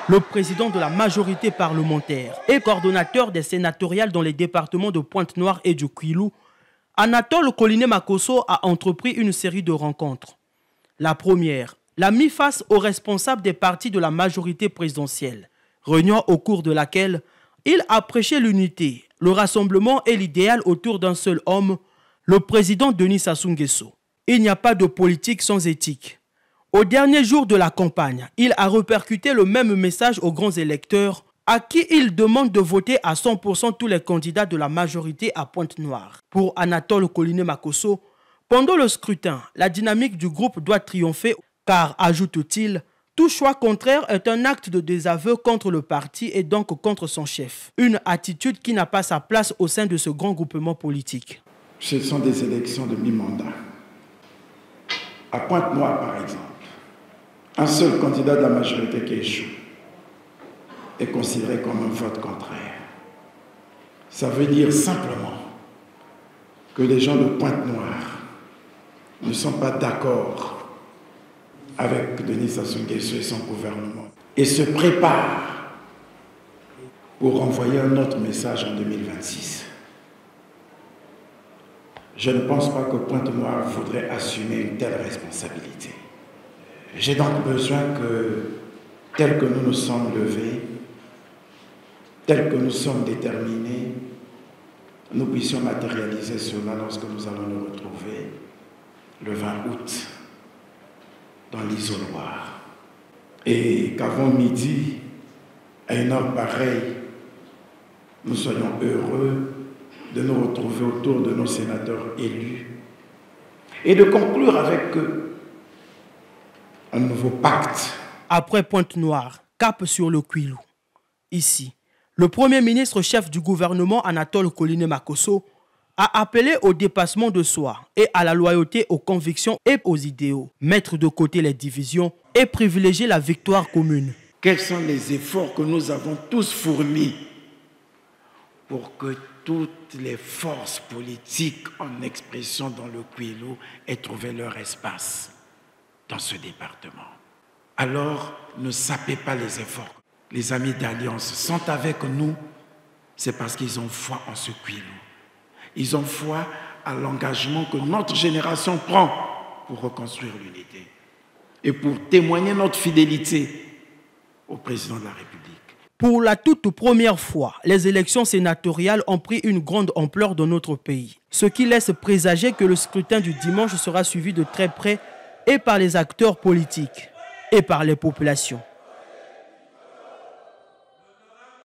le président de la majorité parlementaire et coordonnateur des sénatoriales dans les départements de Pointe-Noire et du Kwilu, Anatole Koliné-Makosso a entrepris une série de rencontres. La première l'a mis face aux responsables des partis de la majorité présidentielle, réunion au cours de laquelle il a prêché l'unité, le rassemblement et l'idéal autour d'un seul homme, le président Denis Sassou Nguesso. Il n'y a pas de politique sans éthique. Au dernier jour de la campagne, il a répercuté le même message aux grands électeurs à qui il demande de voter à 100% tous les candidats de la majorité à Pointe-Noire. Pour Anatole Koliné-Makosso, pendant le scrutin, la dynamique du groupe doit triompher car, ajoute-t-il, tout choix contraire est un acte de désaveu contre le parti et donc contre son chef. Une attitude qui n'a pas sa place au sein de ce grand groupement politique. Ce sont des élections de mi-mandat. À Pointe-Noire, par exemple, un seul candidat de la majorité qui échoue est considéré comme un vote contraire. Ça veut dire simplement que les gens de Pointe-Noire ne sont pas d'accord avec Denis Sassou Nguesso et son gouvernement et se préparent pour envoyer un autre message en 2026. Je ne pense pas que Pointe-Noire voudrait assumer une telle responsabilité. J'ai donc besoin que, tel que nous nous sommes levés, tel que nous sommes déterminés, nous puissions matérialiser cela lorsque nous allons nous retrouver le 20 août dans l'isoloir. Et qu'avant midi, à une heure pareille, nous soyons heureux de nous retrouver autour de nos sénateurs élus et de conclure avec eux un nouveau pacte. Après Pointe-Noire, cap sur le Kwilu. Ici, le Premier ministre chef du gouvernement Anatole Koliné-Makosso a appelé au dépassement de soi et à la loyauté aux convictions et aux idéaux, mettre de côté les divisions et privilégier la victoire commune. Quels sont les efforts que nous avons tous fournis pour que toutes les forces politiques en expression dans le Kwilu aient trouvé leur espace dans ce département? Alors, ne sapez pas les efforts. Les amis d'Alliance sont avec nous, c'est parce qu'ils ont foi en ce Kwilu. Ils ont foi à l'engagement que notre génération prend pour reconstruire l'unité et pour témoigner notre fidélité au président de la République. Pour la toute première fois, les élections sénatoriales ont pris une grande ampleur dans notre pays, ce qui laisse présager que le scrutin du dimanche sera suivi de très près et par les acteurs politiques et par les populations.